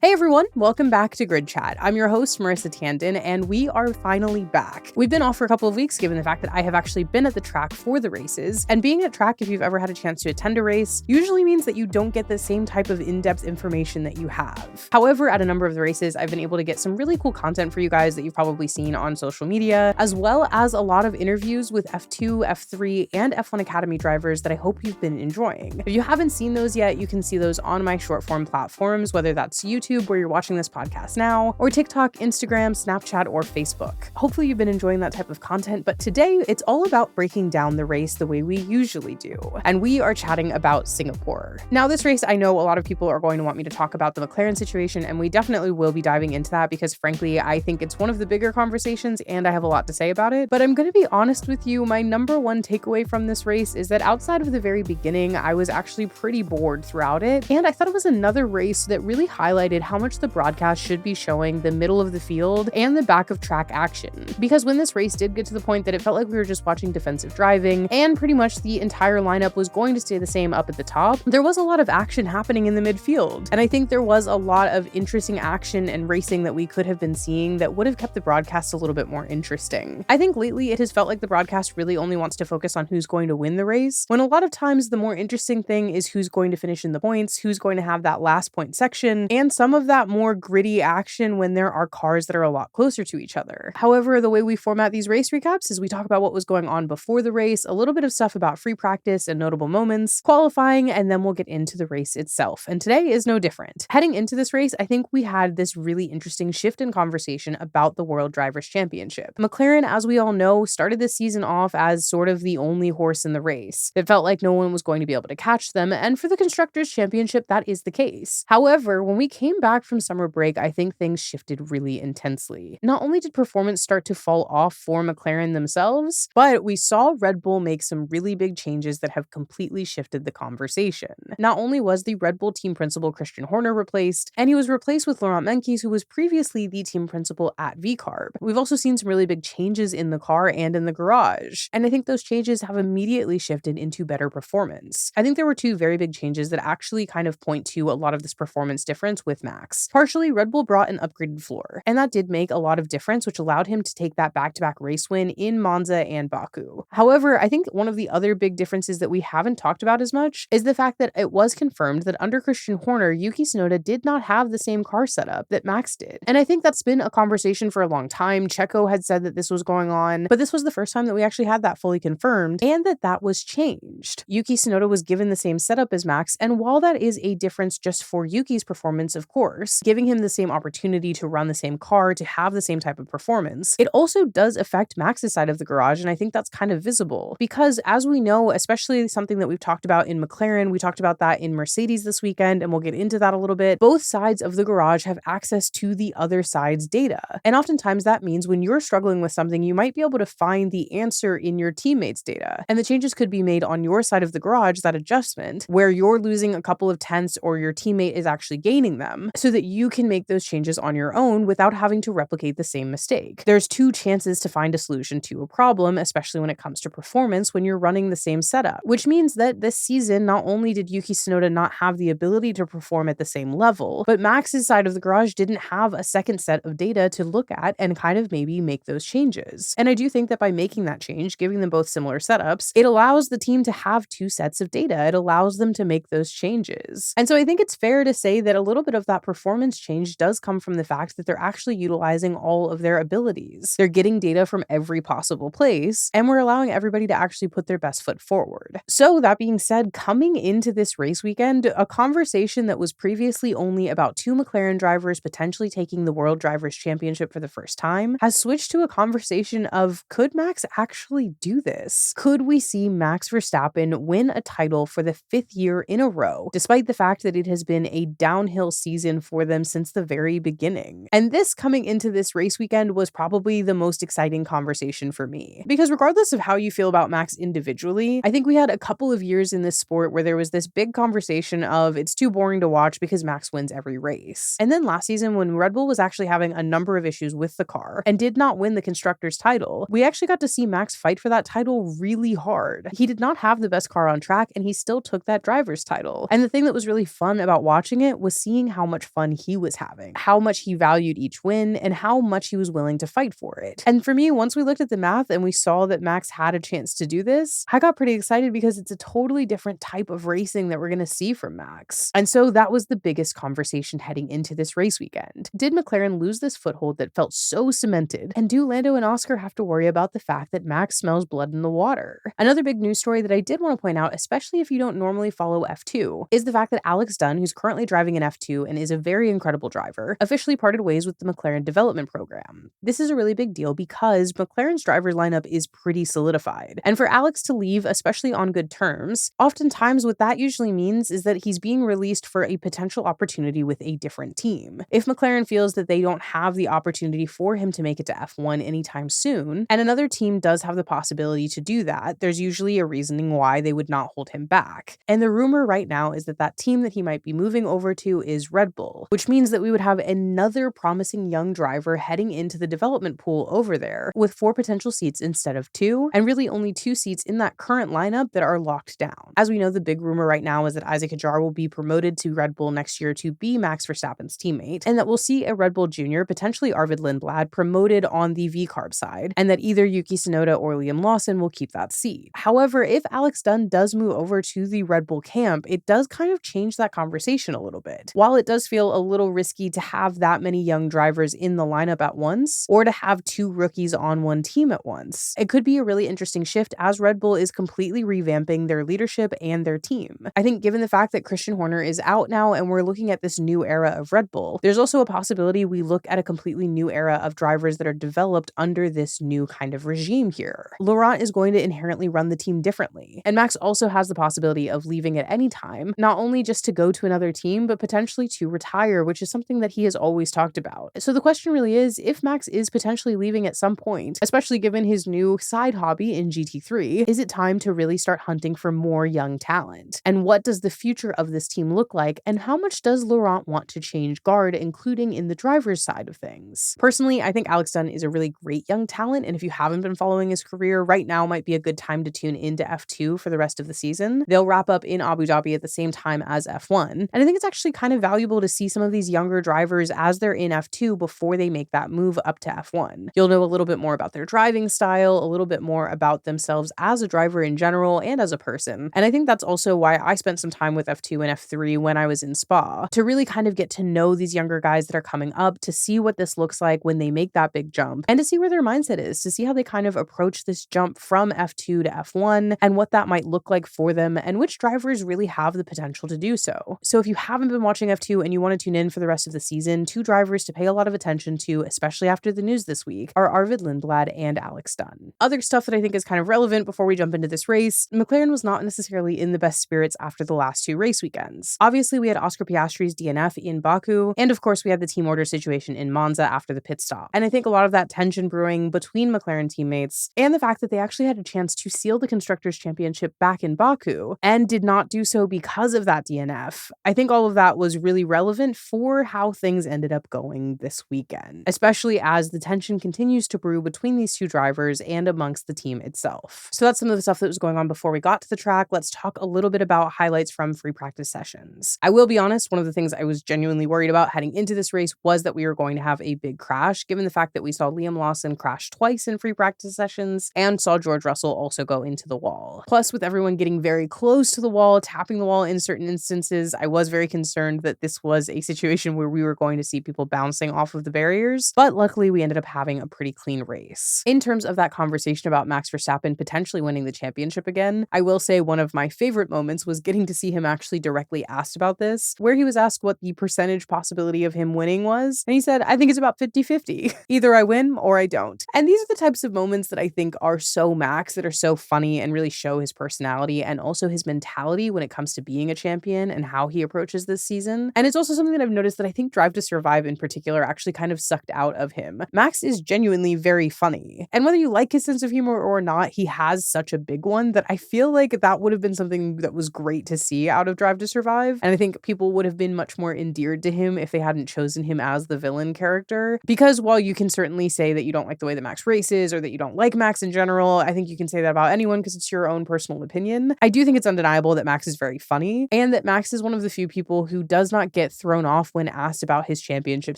Hey everyone, welcome back to Grid Chat. I'm your host, Marissa Tandon, and we are finally back. We've been off for a couple of weeks given the fact that I have actually been at the track for the races, and being at track, if you've ever had a chance to attend a race, usually means that you don't get the same type of in-depth information that you have. However, at a number of the races, I've been able to get some really cool content for you guys that you've probably seen on social media, as well as a lot of interviews with F2, F3, and F1 Academy drivers that I hope you've been enjoying. If you haven't seen those yet, you can see those on my short form platforms, whether that's YouTube, where you're watching this podcast now, or TikTok, Instagram, Snapchat, or Facebook. Hopefully you've been enjoying that type of content, but today it's all about breaking down the race the way we usually do, and we are chatting about Singapore. Now, this race, I know a lot of people are going to want me to talk about the McLaren situation, and we definitely will be diving into that because frankly, I think it's one of the bigger conversations and I have a lot to say about it, but I'm going to be honest with you, my number one takeaway from this race is that outside of the very beginning, I was actually pretty bored throughout it, and I thought it was another race that really highlighted how much the broadcast should be showing the middle of the field and the back of track action. Because when this race did get to the point that it felt like we were just watching defensive driving and pretty much the entire lineup was going to stay the same up at the top, there was a lot of action happening in the midfield. And I think there was a lot of interesting action and racing that we could have been seeing that would have kept the broadcast a little bit more interesting. I think lately it has felt like the broadcast really only wants to focus on who's going to win the race, when a lot of times the more interesting thing is who's going to finish in the points, who's going to have that last point section, and some of that more gritty action when there are cars that are a lot closer to each other. However, the way we format these race recaps is we talk about what was going on before the race, a little bit of stuff about free practice and notable moments, qualifying, and then we'll get into the race itself. And today is no different. Heading into this race, I think we had this really interesting shift in conversation about the World Drivers' Championship. McLaren, as we all know, started this season off as sort of the only horse in the race. It felt like no one was going to be able to catch them, and for the Constructors' Championship, that is the case. However, when we came back from summer break, I think things shifted really intensely. Not only did performance start to fall off for McLaren themselves, but we saw Red Bull make some really big changes that have completely shifted the conversation. Not only was the Red Bull team principal Christian Horner replaced, and he was replaced with Laurent Mekies, who was previously the team principal at VCarb. We've also seen some really big changes in the car and in the garage, and I think those changes have immediately shifted into better performance. I think there were two very big changes that actually kind of point to a lot of this performance difference with Max. Partially, Red Bull brought an upgraded floor, and that did make a lot of difference, which allowed him to take that back-to-back race win in Monza and Baku. However, I think one of the other big differences that we haven't talked about as much is the fact that it was confirmed that under Christian Horner, Yuki Tsunoda did not have the same car setup that Max did. And I think that's been a conversation for a long time. Checo had said that this was going on, but this was the first time that we actually had that fully confirmed, and that was changed. Yuki Tsunoda was given the same setup as Max, and while that is a difference just for Yuki's performance, of course, giving him the same opportunity to run the same car, to have the same type of performance, it also does affect Max's side of the garage, and I think that's kind of visible. Because as we know, especially something that we've talked about in McLaren, we talked about that in Mercedes this weekend, and we'll get into that a little bit, both sides of the garage have access to the other side's data. And oftentimes that means when you're struggling with something, you might be able to find the answer in your teammates' data. And the changes could be made on your side of the garage, that adjustment, where you're losing a couple of tenths or your teammate is actually gaining them, so that you can make those changes on your own without having to replicate the same mistake. There's two chances to find a solution to a problem, especially when it comes to performance when you're running the same setup, which means that this season, not only did Yuki Tsunoda not have the ability to perform at the same level, but Max's side of the garage didn't have a second set of data to look at and kind of maybe make those changes. And I do think that by making that change, giving them both similar setups, it allows the team to have two sets of data. It allows them to make those changes. And so I think it's fair to say that a little bit of that performance change does come from the fact that they're actually utilizing all of their abilities. They're getting data from every possible place, and we're allowing everybody to actually put their best foot forward. So that being said, coming into this race weekend, a conversation that was previously only about two McLaren drivers potentially taking the World Drivers' Championship for the first time has switched to a conversation of, could Max actually do this? Could we see Max Verstappen win a title for the 5th year in a row, despite the fact that it has been a downhill season for them since the very beginning? And this coming into this race weekend was probably the most exciting conversation for me. Because regardless of how you feel about Max individually, I think we had a couple of years in this sport where there was this big conversation of it's too boring to watch because Max wins every race. And then last season, when Red Bull was actually having a number of issues with the car and did not win the Constructors title, we actually got to see Max fight for that title really hard. He did not have the best car on track, and he still took that driver's title. And the thing that was really fun about watching it was seeing how much fun he was having, how much he valued each win, and how much he was willing to fight for it. And for me, once we looked at the math and we saw that Max had a chance to do this, I got pretty excited because it's a totally different type of racing that we're going to see from Max. And so that was the biggest conversation heading into this race weekend. Did McLaren lose this foothold that felt so cemented? And do Lando and Oscar have to worry about the fact that Max smells blood in the water? Another big news story that I did want to point out, especially if you don't normally follow F2, is the fact that Alex Dunn, who's currently driving in F2 and is a very incredible driver, officially parted ways with the McLaren development program. This is a really big deal because McLaren's driver lineup is pretty solidified. And for Alex to leave, especially on good terms, oftentimes what that usually means is that he's being released for a potential opportunity with a different team. If McLaren feels that they don't have the opportunity for him to make it to F1 anytime soon, and another team does have the possibility to do that, there's usually a reasoning why they would not hold him back. And the rumor right now is that that team that he might be moving over to is Red Bull, which means that we would have another promising young driver heading into the development pool over there with 4 potential seats instead of 2, and really only 2 seats in that current lineup that are locked down. As we know, the big rumor right now is that Isaac Hadjar will be promoted to Red Bull next year to be Max Verstappen's teammate, and that we'll see a Red Bull Jr., potentially Arvid Lindblad, promoted on the V-Carb side, and that either Yuki Tsunoda or Liam Lawson will keep that seat. However, if Alex Dunn does move over to the Red Bull camp, it does kind of change that conversation a little bit. While it does feel a little risky to have that many young drivers in the lineup at once, or to have 2 rookies on one team at once, it could be a really interesting shift as Red Bull is completely revamping their leadership and their team. I think given the fact that Christian Horner is out now and we're looking at this new era of Red Bull, there's also a possibility we look at a completely new era of drivers that are developed under this new kind of regime here. Laurent is going to inherently run the team differently, and Max also has the possibility of leaving at any time, not only just to go to another team, but potentially to retire, which is something that he has always talked about. So the question really is, if Max is potentially leaving at some point, especially given his new side hobby in GT3, is it time to really start hunting for more young talent? And what does the future of this team look like, and how much does Laurent want to change guard, including in the driver's side of things? Personally, I think Alex Dunn is a really great young talent, and if you haven't been following his career, right now might be a good time to tune into F2 for the rest of the season. They'll wrap up in Abu Dhabi at the same time as F1, and I think it's actually kind of valuable to see some of these younger drivers as they're in F2 before they make that move up to F1. You'll know a little bit more about their driving style, a little bit more about themselves as a driver in general and as a person, and I think that's also why I spent some time with F2 and F3 when I was in Spa, to really kind of get to know these younger guys that are coming up, to see what this looks like when they make that big jump, and to see where their mindset is, to see how they kind of approach this jump from F2 to F1 and what that might look like for them and which drivers really have the potential to do so. So if you haven't been watching F2 and you want to tune in for the rest of the season, 2 drivers to pay a lot of attention to, especially after the news this week, are Arvid Lindblad and Alex Dunn. Other stuff that I think is kind of relevant before we jump into this race, McLaren was not necessarily in the best spirits after the last 2 race weekends. Obviously, we had Oscar Piastri's DNF in Baku, and of course we had the team order situation in Monza after the pit stop. And I think a lot of that tension brewing between McLaren teammates, and the fact that they actually had a chance to seal the Constructors' Championship back in Baku, and did not do so because of that DNF, I think all of that was really relevant for how things ended up going this weekend, especially as the tension continues to brew between these 2 drivers and amongst the team itself. So that's some of the stuff that was going on before we got to the track. Let's talk a little bit about highlights from free practice sessions. I will be honest, one of the things I was genuinely worried about heading into this race was that we were going to have a big crash, given the fact that we saw Liam Lawson crash twice in free practice sessions and saw George Russell also go into the wall. Plus, with everyone getting very close to the wall, tapping the wall in certain instances, I was very concerned that this was a situation where we were going to see people bouncing off of the barriers, but luckily we ended up having a pretty clean race. In terms of that conversation about Max Verstappen potentially winning the championship again, I will say one of my favorite moments was getting to see him actually directly asked about this, where he was asked what the percentage possibility of him winning was, and he said, I think it's about 50-50. Either I win or I don't. And these are the types of moments that I think are so Max, that are so funny and really show his personality and also his mentality when it comes to being a champion and how he approaches this season. And it's also something that I've noticed that I think Drive to Survive in particular actually kind of sucked out of him. Max is genuinely very funny. And whether you like his sense of humor or not, he has such a big one that I feel like that would have been something that was great to see out of Drive to Survive. And I think people would have been much more endeared to him if they hadn't chosen him as the villain character. Because while you can certainly say that you don't like the way that Max races or that you don't like Max in general, I think you can say that about anyone because it's your own personal opinion. I do think it's undeniable that Max is very funny and that Max is one of the few people who does not get thrown off when asked about his championship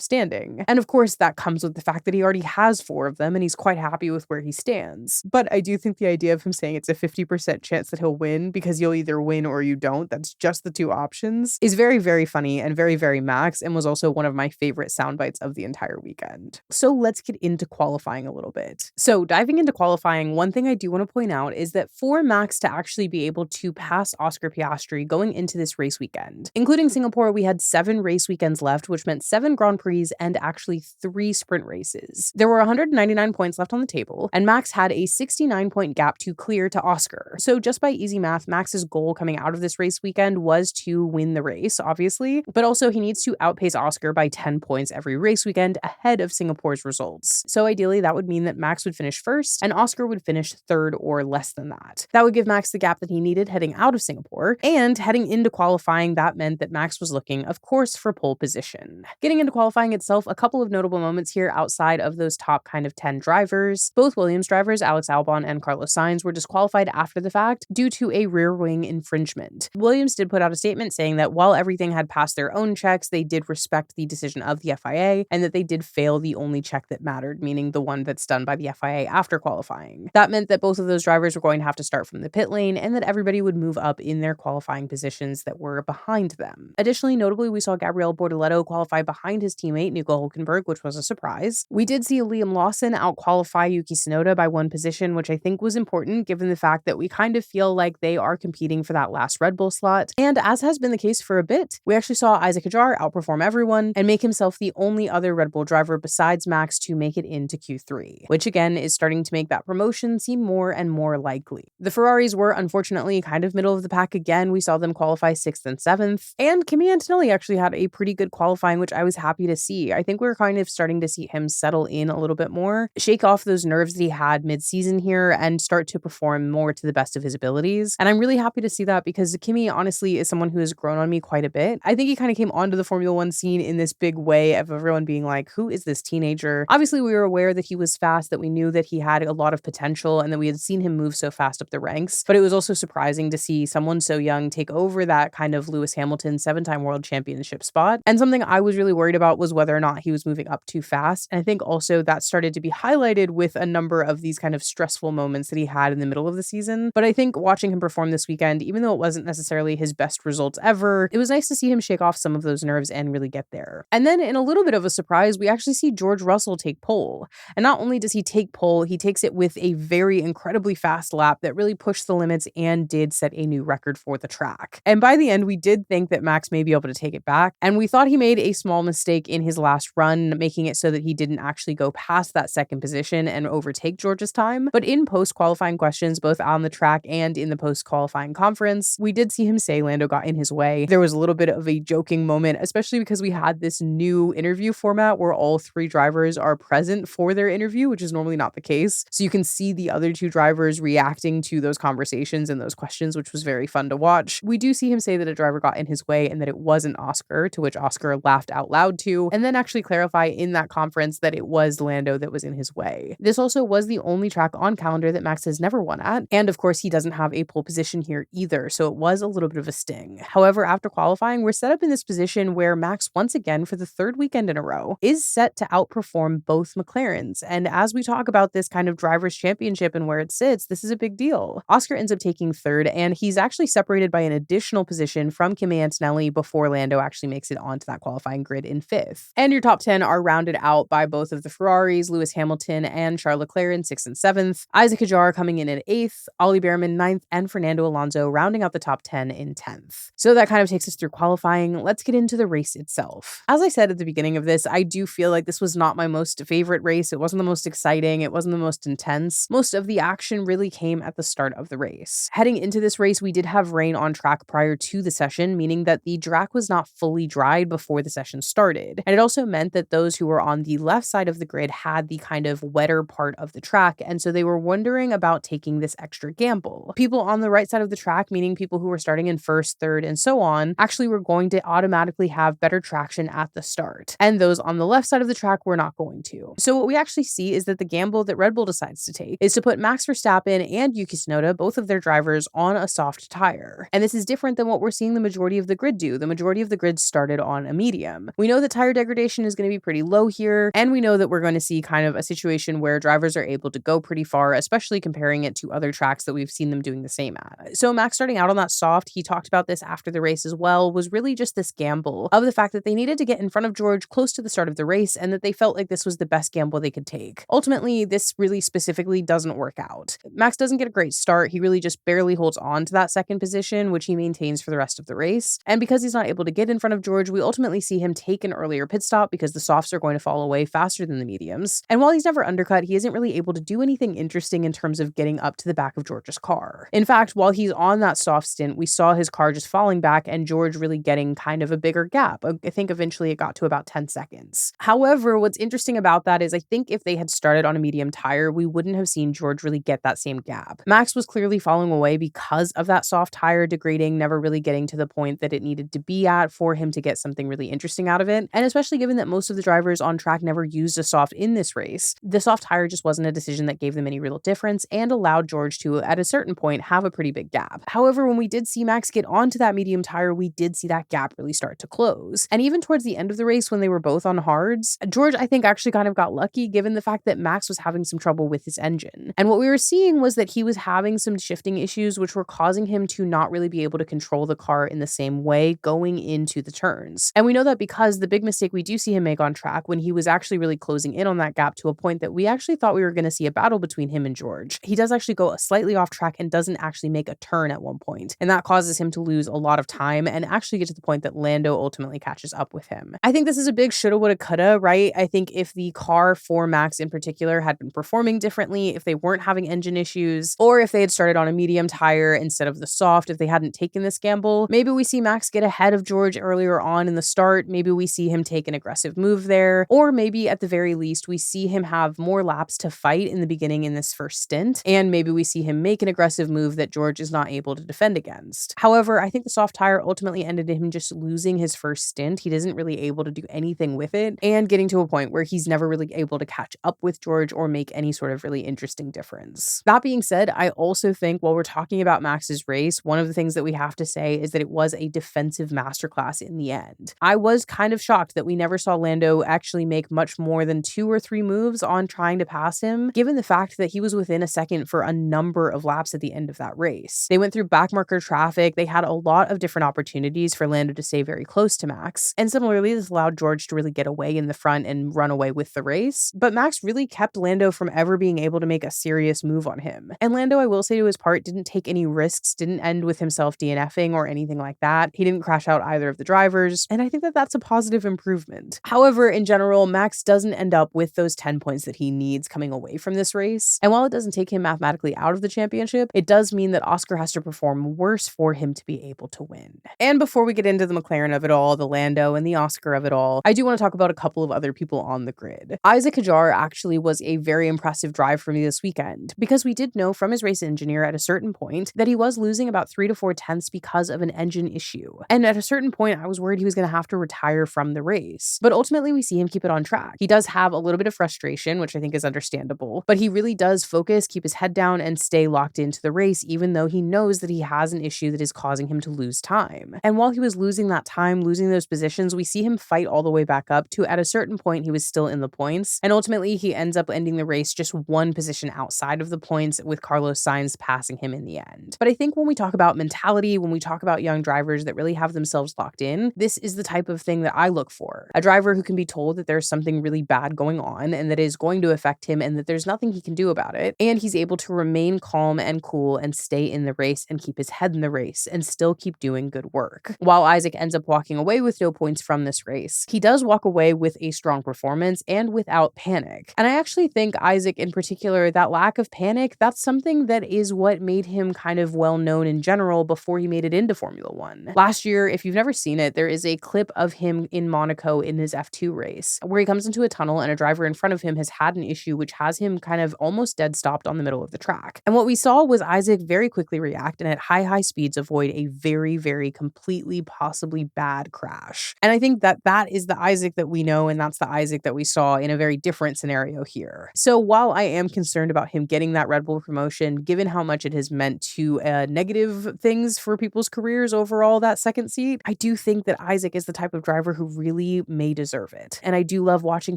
standing. And of course, that comes with the fact that he already has 4 of them and he's quite happy with where he stands. But I do think the idea of him saying it's a 50% chance that he'll win because you'll either win or you don't, that's just the 2 options, is very, very funny and very, very Max, and was also one of my favorite sound bites of the entire weekend. So let's get into qualifying a little bit. So diving into qualifying, one thing I do want to point out is that for Max to actually be able to pass Oscar Piastri going into this race weekend, including Singapore, we had 7 race weekends left, which meant 7 Grand Prix and actually 3 sprint races. There were 199 points left on the table, and Max had a 69-point gap to clear to Oscar. So just by easy math, Max's goal coming out of this race weekend was to win the race, obviously, but also he needs to outpace Oscar by 10 points every race weekend ahead of Singapore's results. So ideally, that would mean that Max would finish first and Oscar would finish third or less than that. That would give Max the gap that he needed heading out of Singapore, and heading into qualifying, that meant that Max was looking, of course, for pole position. Getting into qualifying itself, a couple of notable moments here outside of those top kind of 10 drivers. Both Williams drivers, Alex Albon and Carlos Sainz, were disqualified after the fact due to a rear wing infringement. Williams did put out a statement saying that while everything had passed their own checks, they did respect the decision of the FIA and that they did fail the only check that mattered, meaning the one that's done by the FIA after qualifying. That meant that both of those drivers were going to have to start from the pit lane and that everybody would move up in their qualifying positions that were behind them. Additionally, notably, we saw Gabriel Bortoleto qualify behind his teammate Nico Hülkenberg, which was a surprise. We did see Liam Lawson out-qualify Yuki Tsunoda by 1 position, which I think was important given the fact that we kind of feel like they are competing for that last Red Bull slot. And as has been the case for a bit, we actually saw Isaac Hadjar outperform everyone and make himself the only other Red Bull driver besides Max to make it into Q3, which again is starting to make that promotion seem more and more likely. The Ferraris were unfortunately kind of middle of the pack again. We saw them qualify 6th and 7th, and Kimi Antonelli actually had a pretty good qualifying, which I was happy to see. I think we're kind of starting to see him settle in a little bit more, shake off those nerves that he had mid-season here, and start to perform more to the best of his abilities. And I'm really happy to see that because Kimi honestly is someone who has grown on me quite a bit. I think he kind of came onto the Formula One scene in this big way of everyone being like, who is this teenager? Obviously, we were aware that he was fast, that we knew that he had a lot of potential, and that we had seen him move so fast up the ranks. But it was also surprising to see someone so young take over that kind of Lewis Hamilton 7-time world championship spot. And something I was really worried about was whether or not he was moving up too fast. And I think also that started to be highlighted with a number of these kind of stressful moments that he had in the middle of the season. But I think watching him perform this weekend, even though it wasn't necessarily his best results ever, it was nice to see him shake off some of those nerves and really get there. And then in a little bit of a surprise, we actually see George Russell take pole. And not only does he take pole, he takes it with a very incredibly fast lap that really pushed the limits and did set a new record for the track. And by the end, we did think that Max may be able to take it back. And we thought he made a small mistake in his last run, making it so that he didn't actually go past that 2nd position and overtake George's time. But in post-qualifying questions, both on the track and in the post-qualifying conference, we did see him say Lando got in his way. There was a little bit of a joking moment, especially because we had this new interview format where all 3 drivers are present for their interview, which is normally not the case. So you can see the other 2 drivers reacting to those conversations and those questions, which was very fun to watch. We do see him say that a driver got in his way and that it wasn't Oscar, to which Oscar laughed out loud to, and then actually clarify in that conference that it was Lando that was in his way. This also was the only track on calendar that Max has never won at, and of course he doesn't have a pole position here either, so it was a little bit of a sting. However, after qualifying, we're set up in this position where Max, once again for the 3rd weekend in a row, is set to outperform both McLarens, and as we talk about this kind of driver's championship and where it sits, this is a big deal. Oscar ends up taking 3rd, and he's actually separated by an additional position from Kimi Antonelli before Lando actually makes it onto that qualifying grid in 5th. And your top 10 are rounded out by both of the Ferraris, Lewis Hamilton and Charles Leclerc in 6th and 7th, Isaac Hadjar coming in at 8th, Ollie Behrman 9th, and Fernando Alonso rounding out the top 10 in 10th. So that kind of takes us through qualifying. Let's get into the race itself. As I said at the beginning of this, I do feel like this was not my most favorite race. It wasn't the most exciting. It wasn't the most intense. Most of the action really came at the start of the race. Heading into this race, we did have rain on track prior to the session, meaning that the track was not fully dried before the session started. And it also meant that those who were on the left side of the grid had the kind of wetter part of the track, and so they were wondering about taking this extra gamble. People on the right side of the track, meaning people who were starting in 1st, 3rd, and so on, actually were going to automatically have better traction at the start. And those on the left side of the track were not going to. So what we actually see is that the gamble that Red Bull decides to take is to put Max Verstappen and Yuki Tsunoda, both of their drivers, on a soft tire. And this is different than what we're seeing the majority of the grid do. The majority of the grid grid started on a medium. We know that tire degradation is going to be pretty low here, and we know that we're going to see kind of a situation where drivers are able to go pretty far, especially comparing it to other tracks that we've seen them doing the same at. So Max starting out on that soft, he talked about this after the race as well, was really just this gamble of the fact that they needed to get in front of George close to the start of the race and that they felt like this was the best gamble they could take. Ultimately, this really specifically doesn't work out. Max doesn't get a great start. He really just barely holds on to that second position, which he maintains for the rest of the race. And because he's not able to get in front of George, we ultimately see him take an earlier pit stop because the softs are going to fall away faster than the mediums. And while he's never undercut, he isn't really able to do anything interesting in terms of getting up to the back of George's car. In fact, while he's on that soft stint, we saw his car just falling back and George really getting kind of a bigger gap. I think eventually it got to about 10 seconds. However, what's interesting about that is I think if they had started on a medium tire, we wouldn't have seen George really get that same gap. Max was clearly falling away because of that soft tire degrading, never really getting to the point that it needed to be at for him to get something really interesting out of it. And especially given that most of the drivers on track never used a soft in this race, the soft tire just wasn't a decision that gave them any real difference and allowed George to, at a certain point, have a pretty big gap. However, when we did see Max get onto that medium tire, we did see that gap really start to close. And even towards the end of the race, when they were both on hards, George, I think, actually kind of got lucky given the fact that Max was having some trouble with his engine. And what we were seeing was that he was having some shifting issues, which were causing him to not really be able to control the car in the same way going into the turns. And we know that because the big mistake we do see him make on track when he was actually really closing in on that gap to a point that we actually thought we were going to see a battle between him and George. He does actually go slightly off track and doesn't actually make a turn at one point. And that causes him to lose a lot of time and actually get to the point that Lando ultimately catches up with him. I think this is a big shoulda, woulda, coulda, right? I think if the car for Max in particular had been performing differently, if they weren't having engine issues, or if they had started on a medium tire instead of the soft, if they hadn't taken this gamble, maybe we see Max get ahead of George earlier on in the start. Maybe we see him take an aggressive move there, or maybe at the very least, we see him have more laps to fight in the beginning in this first stint, and maybe we see him make an aggressive move that George is not able to defend against. However, I think the soft tire ultimately ended in him just losing his first stint. He isn't really able to do anything with it and getting to a point where he's never really able to catch up with George or make any sort of really interesting difference. That being said, I also think while we're talking about Max's race, one of the things that we have to say is that it was a defensive masterclass in the end. I was kind of shocked that we never saw Lando actually make much more than 2 or 3 moves on trying to pass him, given the fact that he was within a second for a number of laps at the end of that race. They went through backmarker traffic. They had a lot of different opportunities for Lando to stay very close to Max. And similarly, this allowed George to really get away in the front and run away with the race. But Max really kept Lando from ever being able to make a serious move on him. And Lando, I will say to his part, didn't take any risks, didn't end with himself DNFing or anything like that. He didn't crash out either of the drivers. And I think that that's a positive improvement. However, in general, Max doesn't end up with those 10 points that he needs coming away from this race. And while it doesn't take him mathematically out of the championship, it does mean that Oscar has to perform worse for him to be able to win. And before we get into the McLaren of it all, the Lando and the Oscar of it all, I do want to talk about a couple of other people on the grid. Isaac Hadjar actually was a very impressive drive for me this weekend because we did know from his race engineer at a certain point that he was losing about 3 to 4 tenths because of an engine issue. And at a certain point, I was worried he was going to have to retire from the race. But ultimately, we see him keep it on track. He does have a little bit of frustration, which I think is understandable, but he really does focus, keep his head down, and stay locked into the race, even though he knows that he has an issue that is causing him to lose time. And while he was losing that time, losing those positions, we see him fight all the way back up to at a certain point, he was still in the points. And ultimately, he ends up ending the race just 1 position outside of the points, with Carlos Sainz passing him in the end. But I think when we talk about mentality, when we talk about young drivers that really have themselves locked in, this is the type of thing that I look for. A driver who can be told that there's something really bad going on and that is going to affect him and that there's nothing he can do about it. And he's able to remain calm and cool and stay in the race and keep his head in the race and still keep doing good work. While Isaac ends up walking away with no points from this race, he does walk away with a strong performance and without panic. And I actually think Isaac in particular, that lack of panic, that's something that is what made him kind of well known in general before he made it into Formula One. Last year, if you've never seen it, there is a clip of him in Monaco in his F2 race where he comes into a tunnel and a driver in front of him has had an issue which has him kind of almost dead stopped on the middle of the track. And what we saw was Isaac very quickly react and at high speeds avoid a very completely possibly bad crash. And I think that that is the Isaac that we know, and that's the Isaac that we saw in a very different scenario here. So while I am concerned about him getting that Red Bull promotion, given how much it has meant to negative things for people's careers overall, that second seat, I do do think that Isaac is the type of driver who really may deserve it. And I do love watching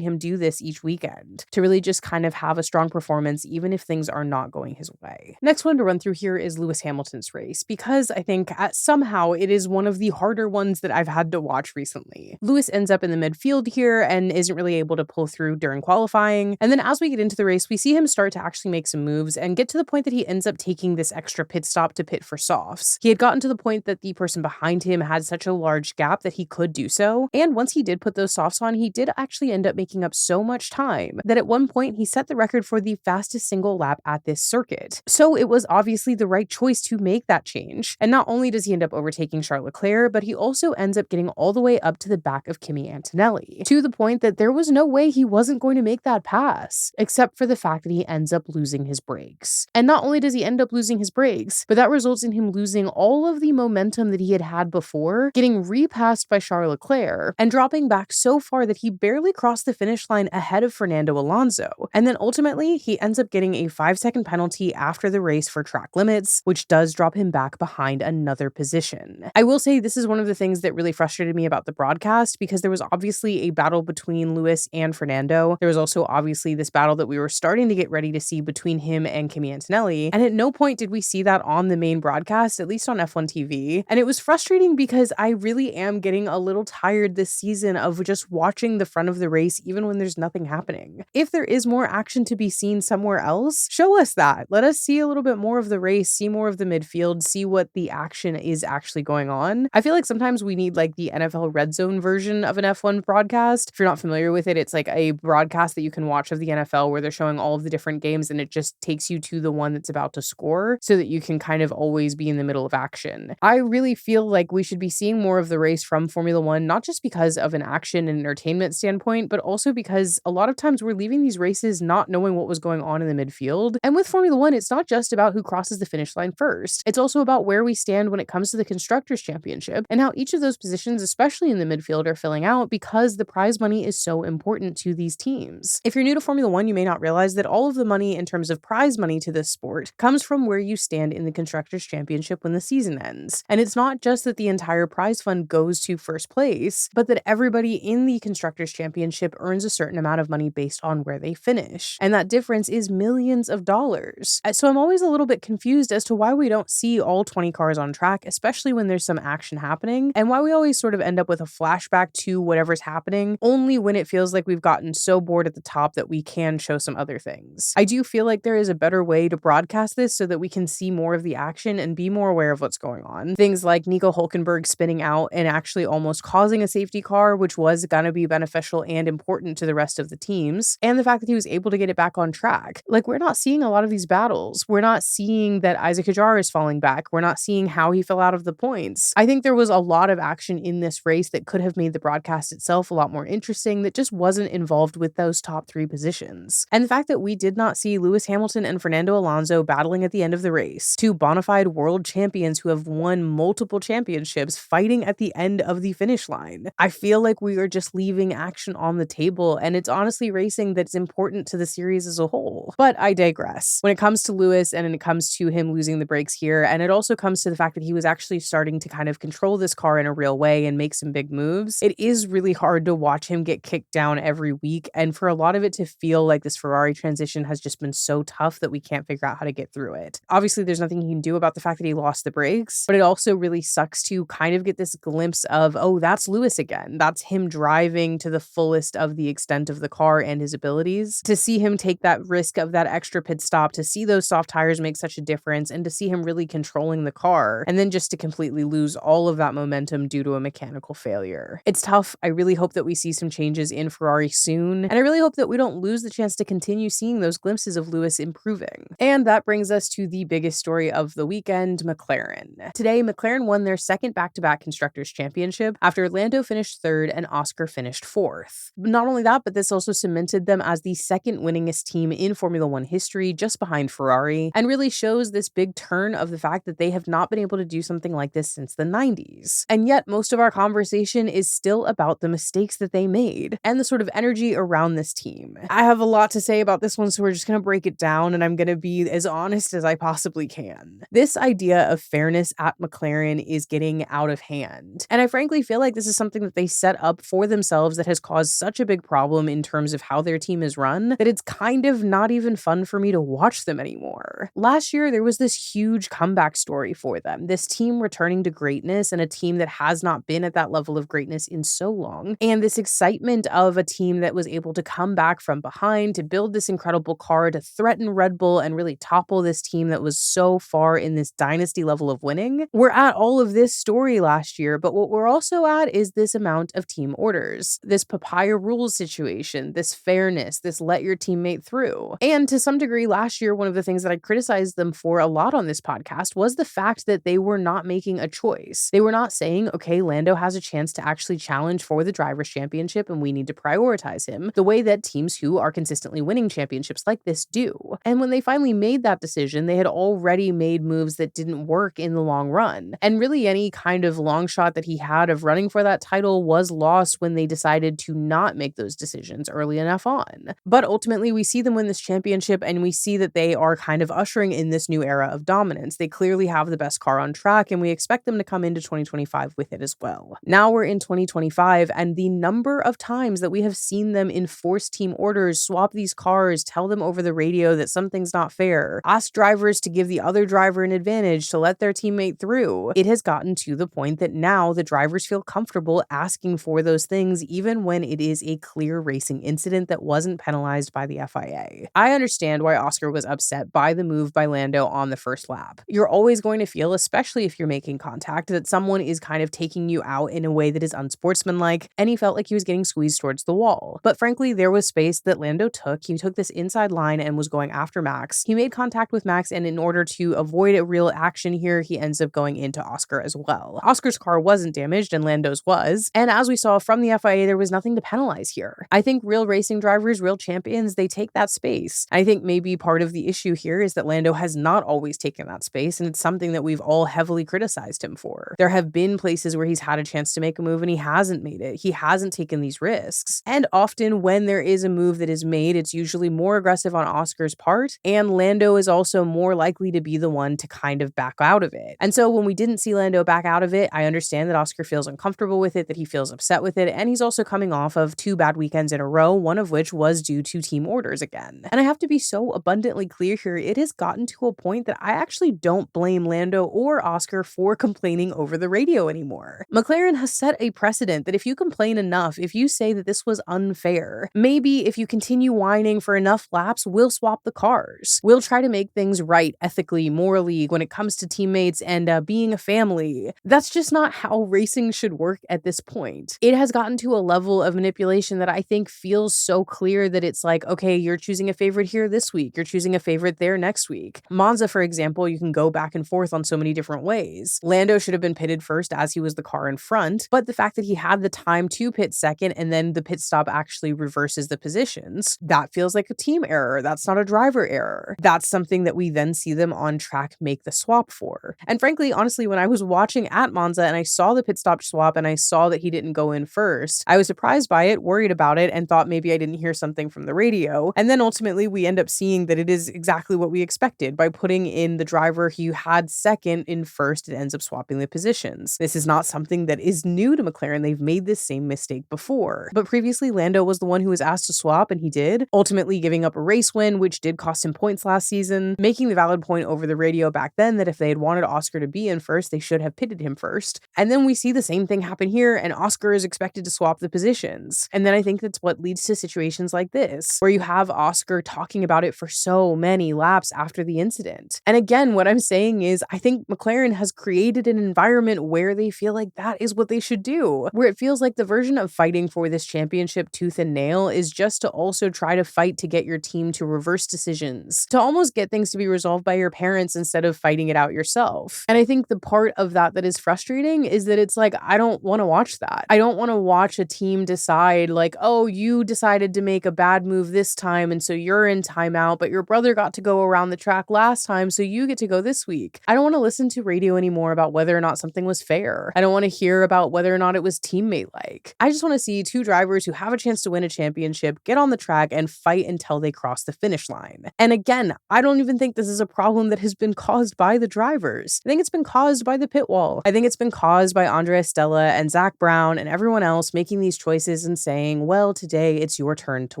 him do this each weekend, to really just kind of have a strong performance even if things are not going his way. Next one to run through here is Lewis Hamilton's race, because I think somehow it is one of the harder ones that I've had to watch recently. Lewis ends up in the midfield here and isn't really able to pull through during qualifying. And then as we get into the race, we see him start to actually make some moves and get to the point that he ends up taking this extra pit stop to pit for softs. He had gotten to the point that the person behind him had such a large gap that he could do so. And once he did put those softs on, he did actually end up making up so much time that at one point he set the record for the fastest single lap at this circuit. So it was obviously the right choice to make that change. And not only does he end up overtaking Charles Leclerc, but he also ends up getting all the way up to the back of Kimi Antonelli, to the point that there was no way he wasn't going to make that pass, except for the fact that he ends up losing his brakes. And not only does he end up losing his brakes, but that results in him losing all of the momentum that he had before, getting repassed by Charles Leclerc, and dropping back so far that he barely crossed the finish line ahead of Fernando Alonso. And then ultimately, he ends up getting a 5-second penalty after the race for track limits, which does drop him back behind another position. I will say this is one of the things that really frustrated me about the broadcast, because there was obviously a battle between Lewis and Fernando. There was also obviously this battle that we were starting to get ready to see between him and Kimi Antonelli, and at no point did we see that on the main broadcast, at least on F1 TV. And it was frustrating because I really am getting a little tired this season of just watching the front of the race even when there's nothing happening. If there is more action to be seen somewhere else, show us that. Let us see a little bit more of the race, see more of the midfield, see what the action is actually going on. I feel like sometimes we need like the NFL Red Zone version of an F1 broadcast. If you're not familiar with it, it's like a broadcast that you can watch of the NFL where they're showing all of the different games and it just takes you to the one that's about to score so that you can kind of always be in the middle of action. I really feel like we should be seeing more of the race from Formula One, not just because of an action and entertainment standpoint, but also because a lot of times we're leaving these races not knowing what was going on in the midfield. And with Formula One, it's not just about who crosses the finish line first. It's also about where we stand when it comes to the Constructors' Championship and how each of those positions, especially in the midfield, are filling out because the prize money is so important to these teams. If you're new to Formula One, you may not realize that all of the money in terms of prize money to this sport comes from where you stand in the Constructors' Championship when the season ends. And it's not just that the entire prize fund goes to first place, but that everybody in the Constructors' Championship earns a certain amount of money based on where they finish. And that difference is millions of dollars. So I'm always a little bit confused as to why we don't see all 20 cars on track, especially when there's some action happening, and why we always sort of end up with a flashback to whatever's happening only when it feels like we've gotten so bored at the top that we can show some other things. I do feel like there is a better way to broadcast this so that we can see more of the action and be more aware of what's going on. Things like Nico Hülkenberg spinning out and actually almost causing a safety car, which was going to be beneficial and important to the rest of the teams, and the fact that he was able to get it back on track. Like, we're not seeing a lot of these battles. We're not seeing that Isaac Hadjar is falling back. We're not seeing how he fell out of the points. I think there was a lot of action in this race that could have made the broadcast itself a lot more interesting that just wasn't involved with those top 3 positions. And the fact that we did not see Lewis Hamilton and Fernando Alonso battling at the end of the race, 2 bona fide world champions who have won multiple championships fighting at the end of the finish line. I feel like we are just leaving action on the table, and it's honestly racing that's important to the series as a whole. But I digress. When it comes to Lewis and it comes to him losing the brakes here, and it also comes to the fact that he was actually starting to kind of control this car in a real way and make some big moves, it is really hard to watch him get kicked down every week, and for a lot of it to feel like this Ferrari transition has just been so tough that we can't figure out how to get through it. Obviously, there's nothing he can do about the fact that he lost the brakes, but it also really sucks to kind of get this glimpse of, oh, that's Lewis again. That's him driving to the fullest of the extent of the car and his abilities. To see him take that risk of that extra pit stop, to see those soft tires make such a difference, and to see him really controlling the car, and then just to completely lose all of that momentum due to a mechanical failure. It's tough. I really hope that we see some changes in Ferrari soon, and I really hope that we don't lose the chance to continue seeing those glimpses of Lewis improving. And that brings us to the biggest story of the weekend, McLaren. Today, McLaren won their second back-to-back Constructors' Championship after Lando finished 3rd and Oscar finished 4th. Not only that, but this also cemented them as the second winningest team in Formula One history, just behind Ferrari, and really shows this big turn of the fact that they have not been able to do something like this since the 90s. And yet, most of our conversation is still about the mistakes that they made and the sort of energy around this team. I have a lot to say about this one, so we're just going to break it down, and I'm going to be as honest as I possibly can. This idea of fairness at McLaren is getting out of hand. hand. And I frankly feel like this is something that they set up for themselves that has caused such a big problem in terms of how their team is run that it's kind of not even fun for me to watch them anymore. Last year, there was this huge comeback story for them, this team returning to greatness and a team that has not been at that level of greatness in so long, and this excitement of a team that was able to come back from behind to build this incredible car to threaten Red Bull and really topple this team that was so far in this dynasty level of winning. We're at all of this story last year, but what we're also at is this amount of team orders, this Papaya Rules situation, this fairness, this let your teammate through. And to some degree, last year, one of the things that I criticized them for a lot on this podcast was the fact that they were not making a choice. They were not saying, okay, Lando has a chance to actually challenge for the Drivers' Championship and we need to prioritize him the way that teams who are consistently winning championships like this do. And when they finally made that decision, they had already made moves that didn't work in the long run. And really any kind of long shot that he had of running for that title was lost when they decided to not make those decisions early enough on. But ultimately, we see them win this championship and we see that they are kind of ushering in this new era of dominance. They clearly have the best car on track and we expect them to come into 2025 with it as well. Now we're in 2025 and the number of times that we have seen them enforce team orders, swap these cars, tell them over the radio that something's not fair, ask drivers to give the other driver an advantage to let their teammate through, it has gotten to the point that now the drivers feel comfortable asking for those things even when it is a clear racing incident that wasn't penalized by the FIA. I understand why Oscar was upset by the move by Lando on the first lap. You're always going to feel, especially if you're making contact, that someone is kind of taking you out in a way that is unsportsmanlike, and he felt like he was getting squeezed towards the wall. But frankly, there was space that Lando took. He took this inside line and was going after Max. He made contact with Max, and in order to avoid a real action here, he ends up going into Oscar as well. Oscar's car wasn't damaged, and Lando's was. And as we saw from the FIA, there was nothing to penalize here. I think real racing drivers, real champions, they take that space. I think maybe part of the issue here is that Lando has not always taken that space, and it's something that we've all heavily criticized him for. There have been places where he's had a chance to make a move and he hasn't made it. He hasn't taken these risks. And often when there is a move that is made, it's usually more aggressive on Oscar's part, and Lando is also more likely to be the one to kind of back out of it. And so when we didn't see Lando back out of it, I understand that Oscar feels uncomfortable with it, that he feels upset with it, and he's also coming off of 2 bad weekends in a row, one of which was due to team orders again. And I have to be so abundantly clear here, it has gotten to a point that I actually don't blame Lando or Oscar for complaining over the radio anymore. McLaren has set a precedent that if you complain enough, if you say that this was unfair, maybe if you continue whining for enough laps, we'll swap the cars. We'll try to make things right ethically, morally, when it comes to teammates and being a family. That's just not how racing should work at this point. It has gotten to a level of manipulation that I think feels so clear that it's like, okay, you're choosing a favorite here this week, you're choosing a favorite there next week. Monza, for example, you can go back and forth on so many different ways. Lando should have been pitted first as he was the car in front, but the fact that he had the time to pit second and then the pit stop actually reverses the positions, that feels like a team error. That's not a driver error. That's something that we then see them on track make the swap for. And frankly, honestly, when I was watching at Monza and I saw the pit stop swap and I saw that he didn't go in first, I was surprised by it, worried about it, and thought maybe I didn't hear something from the radio. And then ultimately we end up seeing that it is exactly what we expected. By putting in the driver who had second in first, it ends up swapping the positions. This is not something that is new to McLaren. They've made this same mistake before. But previously, Lando was the one who was asked to swap, and he did, ultimately giving up a race win, which did cost him points last season, making the valid point over the radio back then that if they had wanted Oscar to be in first, they should have pitted him first. And then we see the same thing happen here, and Oscar is expected to swap the positions. And then I think that's what leads to situations like this, where you have Oscar talking about it for so many laps after the incident. And again, what I'm saying is, I think McLaren has created an environment where they feel like that is what they should do, where it feels like the version of fighting for this championship tooth and nail is just to also try to fight to get your team to reverse decisions, to almost get things to be resolved by your parents instead of fighting it out yourself. And I think the part of that that is frustrating is that it's like, I don't want to watch that. I don't want to watch a team decide like, oh, you decided to make a bad move this time and so you're in timeout, but your brother got to go around the track last time, so you get to go this week. I don't want to listen to radio anymore about whether or not something was fair. I don't want to hear about whether or not it was teammate-like. I just want to see 2 drivers who have a chance to win a championship get on the track and fight until they cross the finish line. And again, I don't even think this is a problem that has been caused by the drivers. I think it's been caused by the pit wall. I think it's been caused by Andrea Stella and Zach Brown and everyone else making these choices and saying, well, today it's your turn to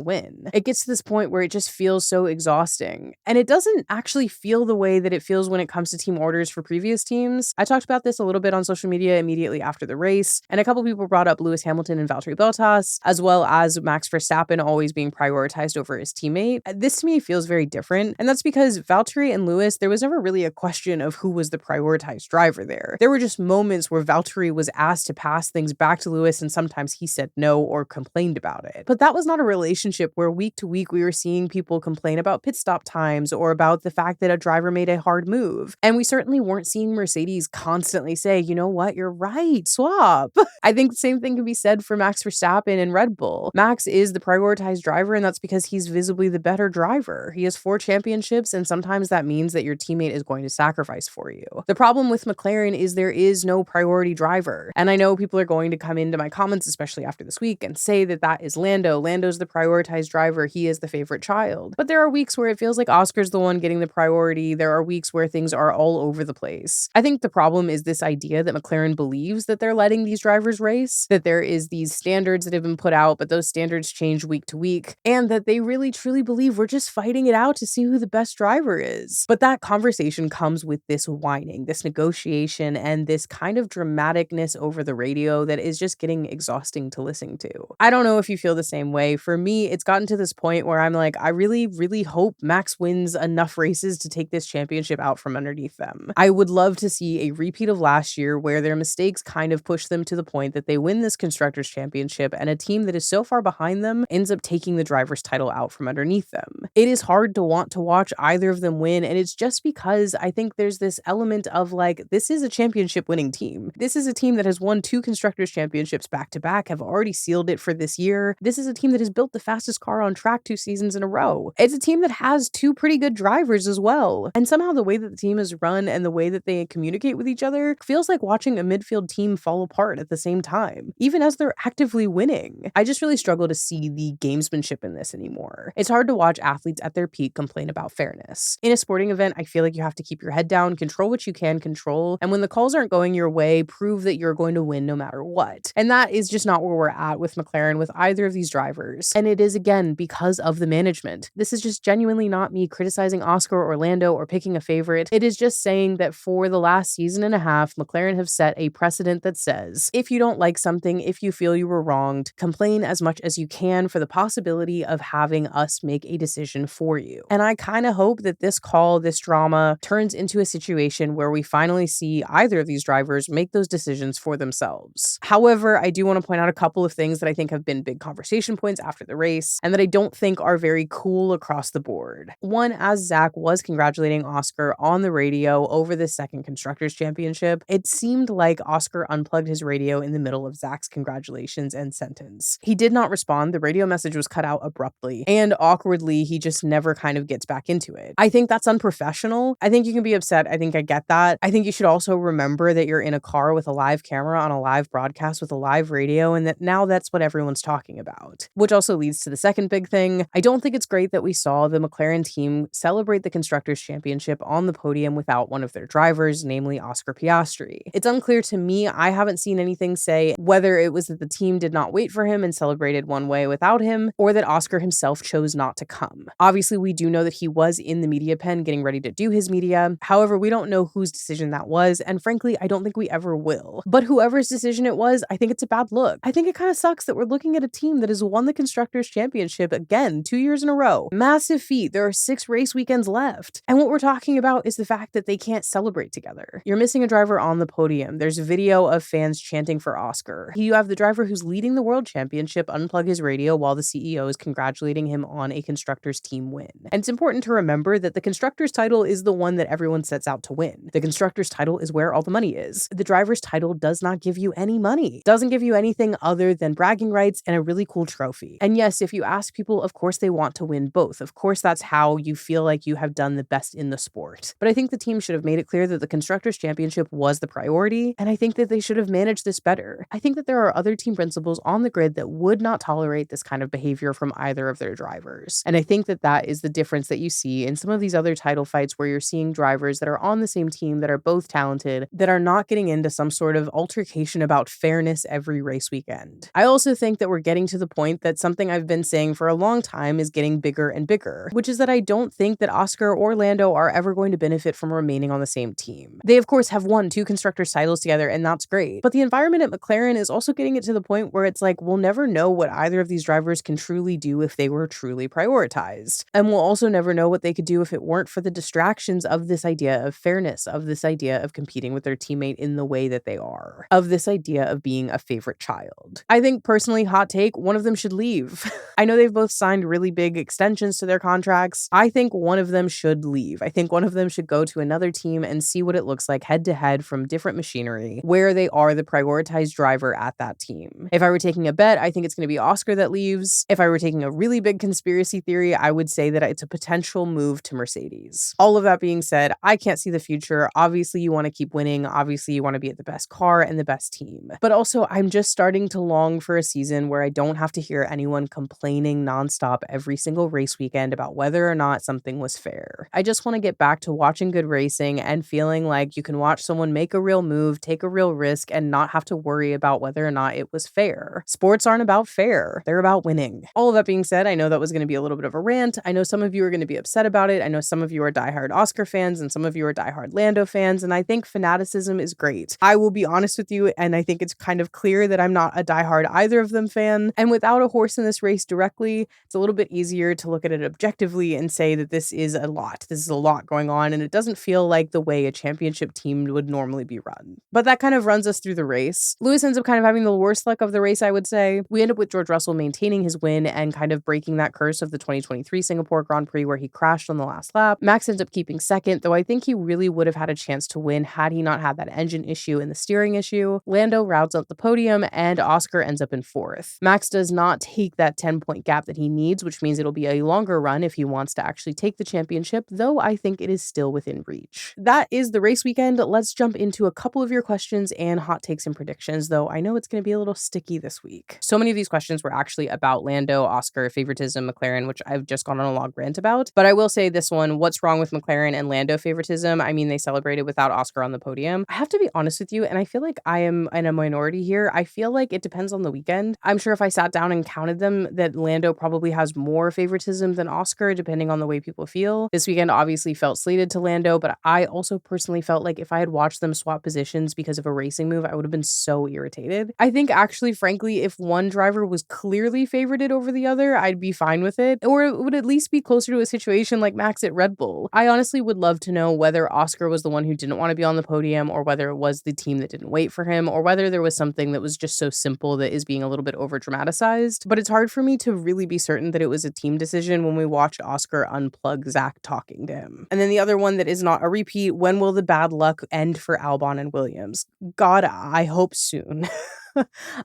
win. It gets to this point where it just feels so exhausting. And it doesn't actually feel the way that it feels when it comes to team orders for previous teams. I talked about this a little bit on social media immediately after the race, and a couple people brought up Lewis Hamilton and Valtteri Bottas, as well as Max Verstappen always being prioritized over his teammate. This to me feels very different, and that's because Valtteri and Lewis, there was never really a question of who was the prioritized driver there. There were just moments where Valtteri was asked to pass things back to Lewis, and sometimes he said no or complained about it. But that was not a relationship where week to week we were seeing people complain about pit stop times or about the fact that a driver made a hard move. And we certainly weren't seeing Mercedes constantly say, you know what, you're right, swap. I think the same thing can be said for Max Verstappen and Red Bull. Max is the prioritized driver, and that's because he's visibly the better driver. He has 4 championships, and sometimes that means that your teammate is going to sacrifice for you. The problem with McLaren is there is no priority driver. And I know people are going to come into my comments, especially after this week, and say that that is Lando. Lando's the prioritized driver. He is the favorite child. But there are weeks where it feels like Oscar's the one getting the priority. There are weeks where things are all over the place. I think the problem is this idea that McLaren believes that they're letting these drivers race, that there is these standards that have been put out, but those standards change week to week, and that they really truly believe we're just fighting it out to see who the best driver is. But that conversation comes with this whining, this negotiation, and this kind of dramaticness over the radio that is just getting exhausting to listen to. I don't know if you feel the same way. For me, it's gotten to this point where I'm like, I really, really hope Max wins enough races to take this championship out from underneath them. I would love to see a repeat of last year where their mistakes kind of push them to the point that they win this Constructors Championship and a team that is so far behind them ends up taking the driver's title out from underneath them. It is hard to want to watch either of them win, and it's just because I think there's this element of like, this is a championship winning team. This is a team that has won 2 Constructors Championships back to back, have already sealed it for this year. This is a team that has built the fastest car on track 2 seasons in a row. It's a team that has 2 pretty good drivers as well. And somehow the way that the team is run and the way that they communicate with each other feels like watching a midfield team fall apart at the same time, even as they're actively winning. I just really struggle to see the gamesmanship in this anymore. It's hard to watch athletes at their peak complain about fairness. In a sporting event, I feel like you have to keep your head down, control what you can control, and when the calls aren't going your way, prove that you're going to win no matter what. And that is just not where we're at with McLaren with either of these drivers. And it is, again, because of the management. This is just genuinely not me criticizing Oscar or Lando or picking a favorite. It is just saying that for the last season and a half, McLaren have set a precedent that says, if you don't like something, if you feel you were wronged, complain as much as you can for the possibility of having us make a decision for you. And I kind of hope that this call, this drama, turns into a situation where we finally see either of these drivers make those decisions for themselves. However, I do want to point out a couple of things that I think have been big conversation points after the race and that I don't think are very cool across the board. One, as Zach was congratulating Oscar on the radio over the second Constructors Championship, it seemed like Oscar unplugged his radio in the middle of Zach's congratulations and sentence. He did not respond. The radio message was cut out abruptly, and awkwardly, he just never kind of gets back into it. I think that's unprofessional. I think you can be upset. I think I get that. I think you should also remember that you're in a car with a live camera on a live broadcast with a live radio, and that now that's what everyone's talking about. Which also leads to the second big thing. I don't think it's great that we saw the McLaren team celebrate the Constructors Championship on the podium without one of their drivers, namely Oscar Piastri. It's unclear to me. I haven't seen anything say whether it was that the team did not wait for him and celebrated one way without him, or that Oscar himself chose not to come. Obviously, we do know that he was in the media pen getting ready to do his media. However, we don't know whose decision that was, and frankly, I don't think we ever will. But whoever's decision it was, I think it's a bad look. I think it kind of sucks that we're looking at a team that has won the Constructors Championship again 2 years in a row. Massive feat. There are 6 race weekends left. And what we're talking about is the fact that they can't celebrate together. You're missing a driver on the podium. There's a video of fans chanting for Oscar. You have the driver who's leading the World Championship unplug his radio while the CEO is congratulating him on a Constructors team win. And it's important to remember that the Constructors title is the one that everyone sets out to win. The Constructors title is where all the money is. The driver's title does not give you any money. Doesn't give you anything other than bragging rights and a really cool trophy. And yes, if you ask people, of course they want to win both. Of course that's how you feel like you have done the best in the sport. But I think the team should have made it clear that the Constructors Championship was the priority, and I think that they should have managed this better. I think that there are other team principals on the grid that would not tolerate this kind of behavior from either of their drivers. And I think that that is the difference that you see in some of these other title fights where you're seeing drivers that are on the same team that are both talented, that are not getting getting into some sort of altercation about fairness every race weekend. I also think that we're getting to the point that something I've been saying for a long time is getting bigger and bigger, which is that I don't think that Oscar or Lando are ever going to benefit from remaining on the same team. They, of course, have won 2 Constructors titles together, and that's great. But the environment at McLaren is also getting it to the point where it's like, we'll never know what either of these drivers can truly do if they were truly prioritized. And we'll also never know what they could do if it weren't for the distractions of this idea of fairness, of this idea of competing with their teammate in the way that they are, of this idea of being a favorite child. I think personally, hot take, one of them should leave. I know they've both signed really big extensions to their contracts. I think one of them should leave. I think one of them should go to another team and see what it looks like head to head from different machinery, where they are the prioritized driver at that team. If I were taking a bet, I think it's going to be Oscar that leaves. If I were taking a really big conspiracy theory, I would say that it's a potential move to Mercedes. All of that being said, I can't see the future. Obviously, you want to keep winning. Obviously, you want to be at the best car and the best team. But also, I'm just starting to long for a season where I don't have to hear anyone complaining nonstop every single race weekend about whether or not something was fair. I just want to get back to watching good racing and feeling like you can watch someone make a real move, take a real risk, and not have to worry about whether or not it was fair. Sports aren't about fair. They're about winning. All of that being said, I know that was going to be a little bit of a rant. I know some of you are going to be upset about it. I know some of you are diehard Oscar fans and some of you are diehard Lando fans, and I think fanaticism is great. I will be honest with you, and I think it's kind of clear that I'm not a diehard either of them fan, and without a horse in this race directly, it's a little bit easier to look at it objectively and say that this is a lot. This is a lot going on, and it doesn't feel like the way a championship team would normally be run. But that kind of runs us through the race. Lewis ends up kind of having the worst luck of the race, I would say. We end up with George Russell maintaining his win and kind of breaking that curse of the 2023 Singapore Grand Prix where he crashed on the last lap. Max ends up keeping second, though I think he really would have had a chance to win had he not had that engine issue and the steering issue. Lando rounds up the podium, and Oscar ends up in 4th. Max does not take that 10-point gap that he needs, which means it'll be a longer run if he wants to actually take the championship, though I think it is still within reach. That is the race weekend. Let's jump into a couple of your questions and hot takes and predictions, though I know it's going to be a little sticky this week. So many of these questions were actually about Lando, Oscar, favoritism, McLaren, which I've just gone on a long rant about. But I will say this one, what's wrong with McLaren and Lando favoritism? I mean, they celebrated without Oscar on the podium. I have to be honest with you, and I feel like I am in a minority here. I feel like it depends on the weekend. I'm sure if I sat down and counted them, that Lando probably has more favoritism than Oscar, depending on the way people feel. This weekend obviously felt slated to Lando, but I also personally felt like if I had watched them swap positions because of a racing move, I would have been so irritated. I think actually, frankly, if one driver was clearly favorited over the other, I'd be fine with it, or it would at least be closer to a situation like Max at Red Bull. I honestly would love to know whether Oscar was the one who didn't want to be on the podium, or whether it was the team that didn't wait for him, or whether there was something that was just so simple that is being a little bit over dramatized. But it's hard for me to really be certain that it was a team decision when we watched Oscar unplug Zach talking to him. And then the other one that is not a repeat, when will the bad luck end for Albon and Williams? God, I hope soon.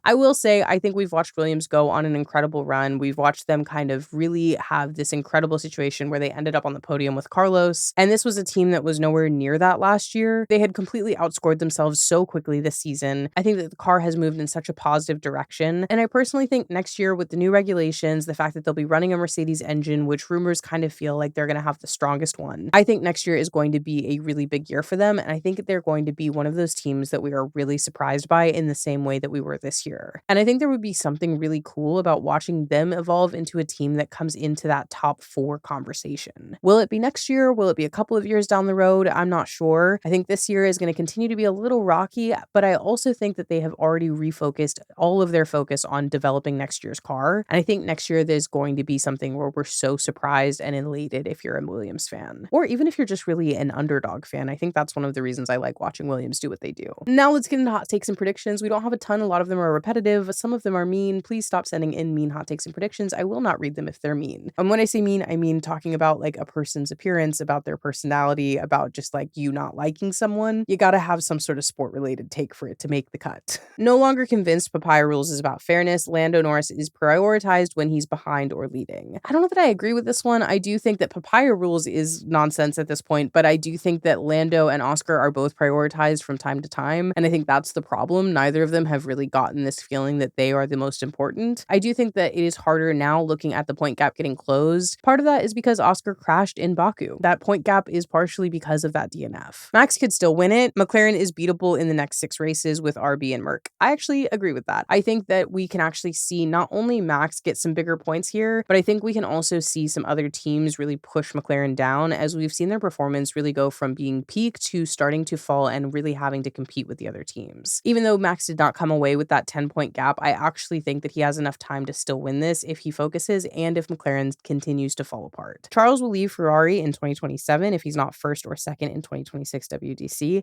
I will say, I think we've watched Williams go on an incredible run. We've watched them kind of really have this incredible situation where they ended up on the podium with Carlos. And this was a team that was nowhere near that last year. They had completely outscored themselves so quickly this season. I think that the car has moved in such a positive direction. And I personally think next year with the new regulations, the fact that they'll be running a Mercedes engine, which rumors kind of feel like they're going to have the strongest one, I think next year is going to be a really big year for them. And I think they're going to be one of those teams that we are really surprised by in the same way that we were this year. And I think there would be something really cool about watching them evolve into a team that comes into that top 4 conversation. Will it be next year? Will it be a couple of years down the road? I'm not sure. I think this year is going to continue to be a little rocky, but I also think that they have already refocused all of their focus on developing next year's car. And I think next year there's going to be something where we're so surprised and elated if you're a Williams fan, or even if you're just really an underdog fan. I think that's one of the reasons I like watching Williams do what they do. Now let's get into hot takes and predictions. We don't have a ton. A lot of them are repetitive. Some of them are mean. Please stop sending in mean hot takes and predictions. I will not read them if they're mean. And when I say mean, I mean talking about like a person's appearance, about their personality, about just like you not liking someone. You gotta have some sort of sport related take for it to make the cut. No longer convinced Papaya Rules is about fairness. Lando Norris is prioritized when he's behind or leading. I don't know that I agree with this one. I do think that Papaya Rules is nonsense at this point, but I do think that Lando and Oscar are both prioritized from time to time. And I think that's the problem. Neither of them have really really gotten this feeling that they are the most important. I do think that it is harder now looking at the point gap getting closed. Part of that is because Oscar crashed in Baku. That point gap is partially because of that DNF. Max could still win it. McLaren is beatable in the next 6 races with RB and Merc. I actually agree with that. I think that we can actually see not only Max get some bigger points here, but I think we can also see some other teams really push McLaren down, as we've seen their performance really go from being peak to starting to fall and really having to compete with the other teams. Even though Max did not come away with that 10-point gap, I actually think that he has enough time to still win this if he focuses and if McLaren continues to fall apart. Charles will leave Ferrari in 2027 if he's not first or second in 2026 WDC.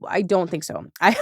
I don't think so. I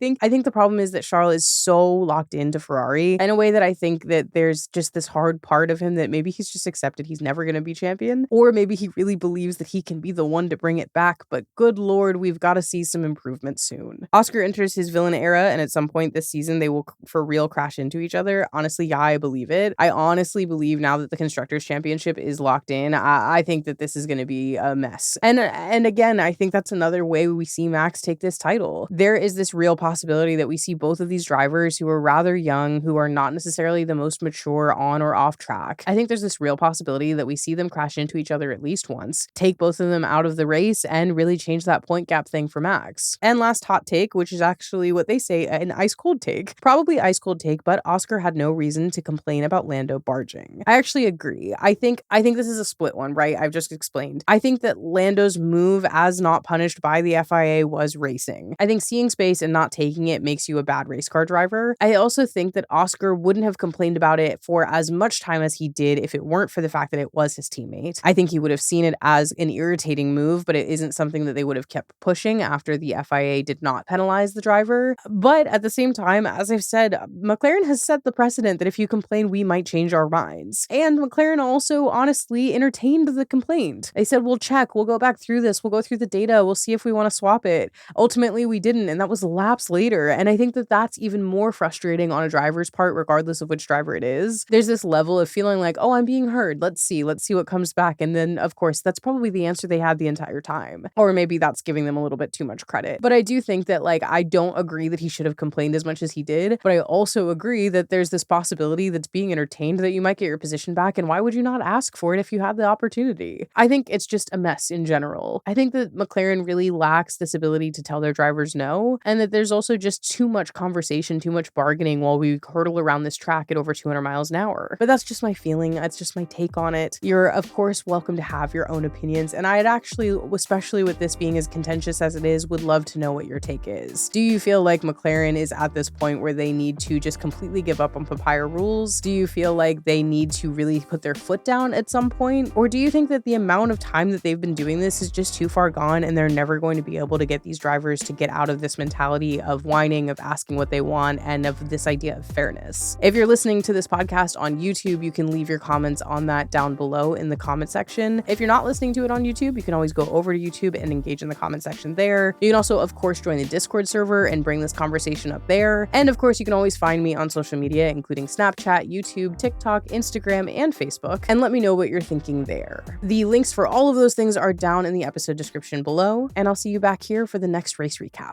think the problem is that Charles is so locked into Ferrari in a way that I think that there's just this hard part of him that maybe he's just accepted he's never going to be champion, or maybe he really believes that he can be the one to bring it back, but good lord, we've got to see some improvement soon. Oscar enters his villain era, and at some point this season they will for real crash into each other. Honestly, yeah, I believe it. I honestly believe now that the Constructors Championship is locked in, I think that this is going to be a mess. And again, I think that's another way we see Max take this title. There is this real possibility that we see both of these drivers who are rather young, who are not necessarily the most mature on or off track. I think there's this real possibility that we see them crash into each other at least once, take both of them out of the race, and really change that point gap thing for Max. And last hot take, which is actually what they say, an ice cold take. Probably ice cold take, but Oscar had no reason to complain about Lando barging. I actually agree. I think this is a split one, right? I've just explained. I think that Lando's move as not punished by the FIA was racing. I think seeing space and not taking it makes you a bad race car driver. I also think that Oscar wouldn't have complained about it for as much time as he did if it weren't for the fact that it was his teammate. I think he would have seen it as an irritating move, but it isn't something that they would have kept pushing after the FIA did not penalize the driver. But at the same time, as I've said, McLaren has set the precedent that if you complain, we might change our minds. And McLaren also honestly entertained the complaint. They said, we'll check, we'll go back through this, we'll go through the data, we'll see if we want to swap it. Ultimately, we didn't, and that was laps later. And I think that that's even more frustrating on a driver's part, regardless of which driver it is. There's this level of feeling like, oh, I'm being heard. Let's see what comes back. And then, of course, that's probably the answer they had the entire time. Or maybe that's giving them a little bit too much credit. But I do think that, I don't agree that he should have complained as much as he did. But I also agree that there's this possibility that's being entertained that you might get your position back. And why would you not ask for it if you had the opportunity? I think it's just a mess in general. I think that McLaren really lacks this ability to tell their drivers no, and that there's also just too much conversation, too much bargaining while we hurtle around this track at over 200 miles an hour. But that's just my feeling. That's just my take on it. You're, of course, welcome to have your own opinions, and I'd actually, especially with this being as contentious as it is, would love to know what your take is. Do you feel like McLaren is at this point where they need to just completely give up on Papaya Rules? Do you feel like they need to really put their foot down at some point? Or do you think that the amount of time that they've been doing this is just too far gone and they're never going to be able to get these drivers to get out of this mentality of whining, of asking what they want, and of this idea of fairness? If you're listening to this podcast on YouTube, you can leave your comments on that down below in the comment section. If you're not listening to it on YouTube, you can always go over to YouTube and engage in the comment section there. You can also, of course, join the Discord server and bring this conversation up there. And of course, you can always find me on social media, including Snapchat, YouTube, TikTok, Instagram, and Facebook, and let me know what you're thinking there. The links for all of those things are down in the episode description below, and I'll see you back here for the next race recap.